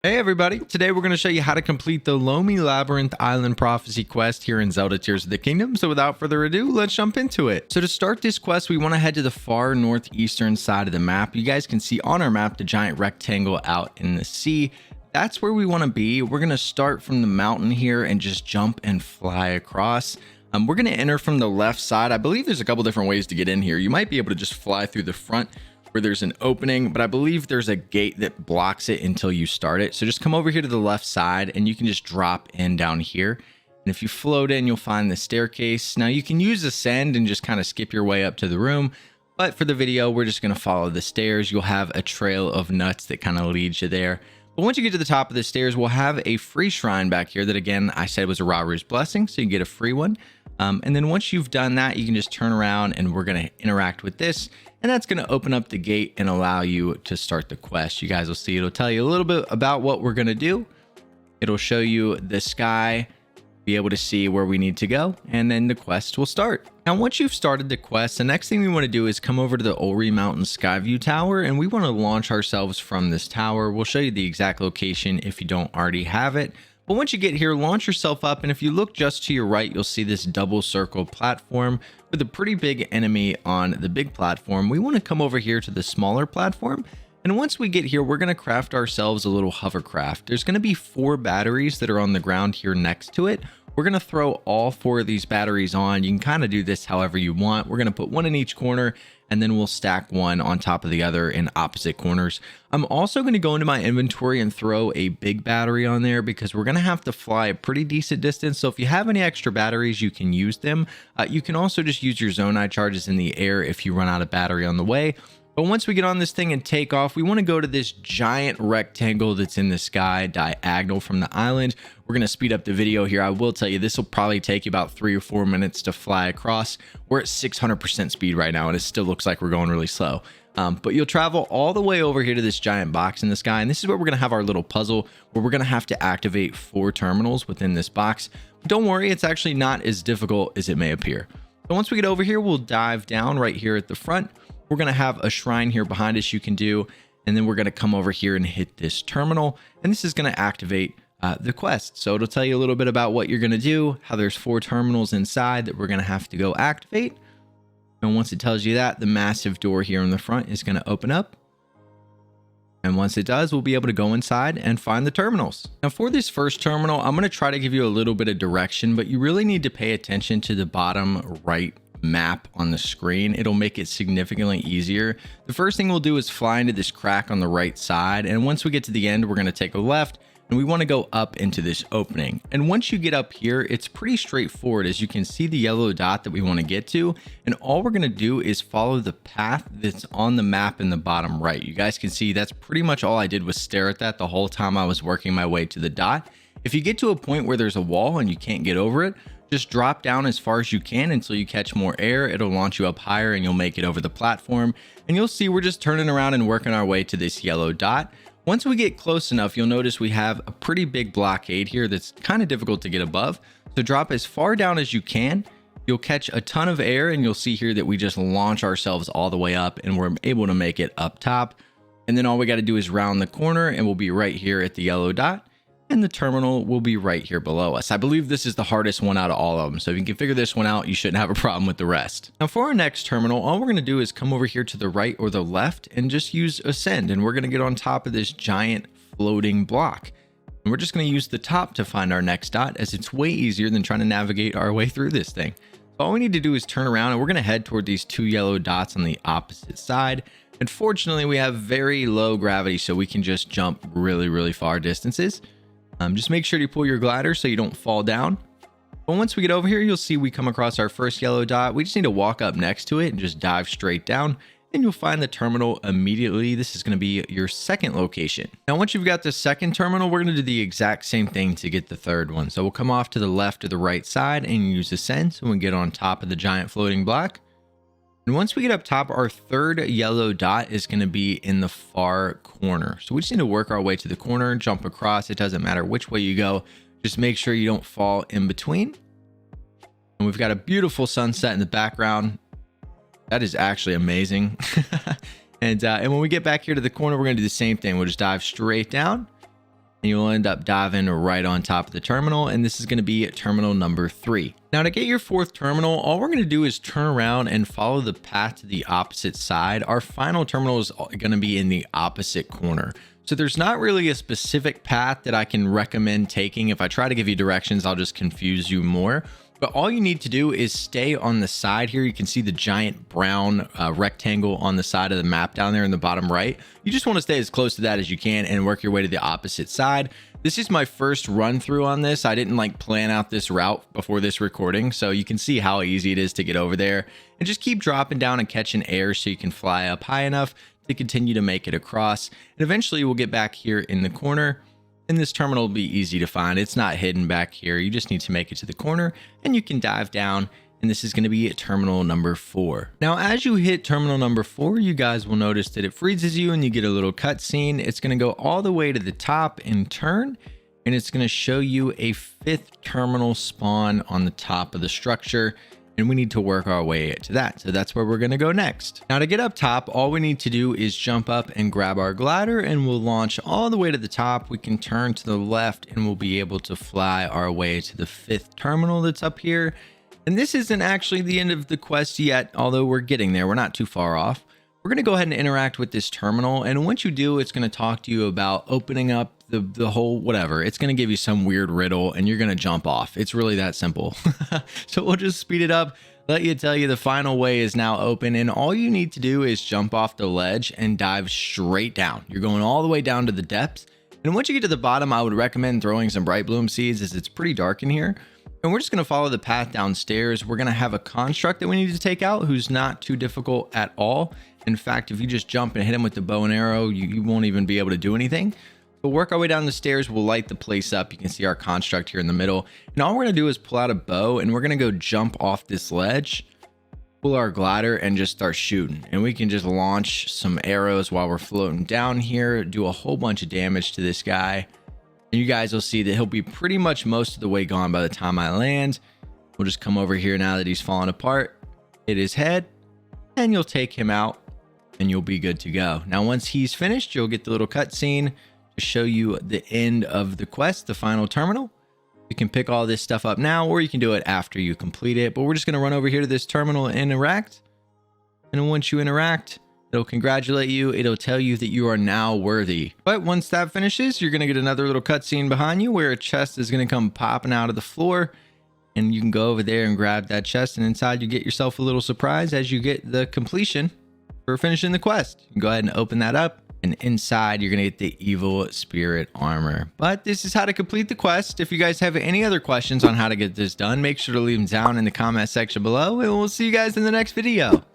Hey everybody, today we're going to show you how to complete the Lomei Labyrinth Island Prophecy quest here in Zelda Tears of the Kingdom. So without further ado, let's jump into it. So to start this quest, we want to head to the far northeastern side of the map. You guys can see on our map the giant rectangle out in the sea. That's where we want to be. We're going to start from the mountain here and just jump and fly across. We're going to enter from the left side. I believe there's a couple different ways to get in here. You might be able to just fly through the front where there's an opening, but I believe there's a gate that blocks it until you start it. So just come over here to the left side and you can just drop in down here. And if you float in, you'll find the staircase. Now you can use ascend and just kind of skip your way up to the room. But for the video, we're just going to follow the stairs. You'll have a trail of nuts that kind of leads you there. But once you get to the top of the stairs, we'll have a free shrine back here that, again, I said was a Raru's blessing. So you can get a free one. And then once you've done that, you can just turn around and we're going to interact with this. And that's going to open up the gate and allow you to start the quest. You guys will see, it'll tell you a little bit about what we're going to do. It'll show you the sky, be able to see where we need to go, and then the quest will start. Now, once you've started the quest, the next thing we want to do is come over to the Ori Mountain Skyview Tower, and we want to launch ourselves from this tower. We'll show you the exact location if you don't already have it. But once you get here, launch yourself up, and if you look just to your right, you'll see this double circle platform with a pretty big enemy on the big platform. We want to come over here to the smaller platform, and once we get here, we're going to craft ourselves a little hovercraft. There's going to be 4 batteries that are on the ground here next to it. We're going to throw all 4 of these batteries on. You can kind of do this however you want. We're going to put one in each corner, and then we'll stack one on top of the other in opposite corners. I'm also going to go into my inventory and throw a big battery on there because we're going to have to fly a pretty decent distance. So if you have any extra batteries, you can use them. You can also just use your Zonai charges in the air if you run out of battery on the way. But once we get on this thing and take off, we want to go to this giant rectangle that's in the sky diagonal from the island. We're going to speed up the video here. I will tell you, this will probably take you about 3 or 4 minutes to fly across. We're at 600% speed right now, and it still looks like we're going really slow. But you'll travel all the way over here to this giant box in the sky, and this is where we're going to have our little puzzle where we're going to have to activate 4 terminals within this box. But don't worry, it's actually not as difficult as it may appear. So once we get over here, we'll dive down right here at the front. We're going to have a shrine here behind us you can do, and then we're going to come over here and hit this terminal, and this is going to activate the quest. So it'll tell you a little bit about what you're going to do, how there's 4 terminals inside that we're going to have to go activate. And once it tells you that, the massive door here in the front is going to open up. And once it does, we'll be able to go inside and find the terminals. Now for this first terminal, I'm going to try to give you a little bit of direction, but you really need to pay attention to the bottom right map on the screen. It'll make it significantly easier. The first thing we'll do is fly into this crack on the right side, and once we get to the end, we're going to take a left and we want to go up into this opening. And once you get up here, it's pretty straightforward. As you can see, the yellow dot that we want to get to, and all we're going to do is follow the path that's on the map in the bottom right. You guys can see that's pretty much all I did was stare at that the whole time I was working my way to the dot. If you get to a point where there's a wall and you can't get over it, just drop down as far as you can until you catch more air. It'll launch you up higher and you'll make it over the platform. And you'll see we're just turning around and working our way to this yellow dot. Once we get close enough, you'll notice we have a pretty big blockade here that's kind of difficult to get above. So drop as far down as you can. You'll catch a ton of air, and you'll see here that we just launch ourselves all the way up and we're able to make it up top. And then all we got to do is round the corner and we'll be right here at the yellow dot. And the terminal will be right here below us. I believe this is the hardest one out of all of them. So if you can figure this one out, you shouldn't have a problem with the rest. Now for our next terminal, all we're going to do is come over here to the right or the left and just use ascend. And we're going to get on top of this giant floating block. And we're just going to use the top to find our next dot, as it's way easier than trying to navigate our way through this thing. So all we need to do is turn around, and we're going to head toward these 2 yellow dots on the opposite side. And fortunately, we have very low gravity, so we can just jump really, really far distances. Just make sure to pull your glider so you don't fall down. But once we get over here, you'll see we come across our first yellow dot. We just need to walk up next to it and just dive straight down, and you'll find the terminal immediately. This is going to be your second location. Now, once you've got the second terminal, we're going to do the exact same thing to get the third one. So we'll come off to the left or the right side and use ascend so we get on top of the giant floating block. And once we get up top, our third yellow dot is going to be in the far corner. So we just need to work our way to the corner, jump across. It doesn't matter which way you go. Just make sure you don't fall in between. And we've got a beautiful sunset in the background. That is actually amazing. and when we get back here to the corner, we're going to do the same thing. We'll just dive straight down. and you'll end up diving right on top of the terminal, and this is going to be terminal number 3. Now to get your 4th terminal, all we're going to do is turn around and follow the path to the opposite side. Our final terminal is going to be in the opposite corner. So there's not really a specific path that I can recommend taking. If I try to give you directions, I'll just confuse you more. But all you need to do is stay on the side here. You can see the giant brown rectangle on the side of the map down there in the bottom right. You just want to stay as close to that as you can and work your way to the opposite side. This is my first run through on this. I didn't like plan out this route before this recording, so you can see how easy it is to get over there. And just keep dropping down and catching air so you can fly up high enough to continue to make it across. And eventually we'll get back here in the corner. And this terminal will be easy to find. It's not hidden back here. You just need to make it to the corner and you can dive down. And this is going to be terminal number 4. Now, as you hit terminal number 4, you guys will notice that it freezes you and you get a little cutscene. It's going to go all the way to the top and turn, and it's going to show you a 5th terminal spawn on the top of the structure. And we need to work our way to that. So that's where we're going to go next. Now to get up top, all we need to do is jump up and grab our glider and we'll launch all the way to the top. We can turn to the left and we'll be able to fly our way to the 5th terminal that's up here. And this isn't actually the end of the quest yet, although we're getting there. We're not too far off. We're going to go ahead and interact with this terminal. And once you do, it's going to talk to you about opening up the whole whatever. It's going to give you some weird riddle and you're going to jump off. It's really that simple. So we'll just speed it up, let you tell you the final way is now open. And all you need to do is jump off the ledge and dive straight down. You're going all the way down to the depths. And once you get to the bottom, I would recommend throwing some bright bloom seeds as it's pretty dark in here. And we're just going to follow the path downstairs. We're going to have a construct that we need to take out who's not too difficult at all. In fact, if you just jump and hit him with the bow and arrow, you won't even be able to do anything. We'll work our way down the stairs. We'll light the place up. You can see our construct here in the middle. And all we're going to do is pull out a bow and we're going to go jump off this ledge, pull our glider and just start shooting. And we can just launch some arrows while we're floating down here, do a whole bunch of damage to this guy. And you guys will see that he'll be pretty much most of the way gone by the time I land. We'll just come over here now that he's falling apart, hit his head, and you'll take him out and you'll be good to go. Now, once he's finished, you'll get the little cutscene to show you the end of the quest, the final terminal. You can pick all this stuff up now, or you can do it after you complete it. But we're just going to run over here to this terminal and interact. And once you interact, it'll congratulate you. It'll tell you that you are now worthy. But once that finishes, you're going to get another little cutscene behind you where a chest is going to come popping out of the floor. And you can go over there and grab that chest. And inside you get yourself a little surprise as you get the completion for finishing the quest. You can go ahead and open that up. And inside, you're going to get the evil spirit armor. But this is how to complete the quest. If you guys have any other questions on how to get this done, make sure to leave them down in the comment section below. And we'll see you guys in the next video.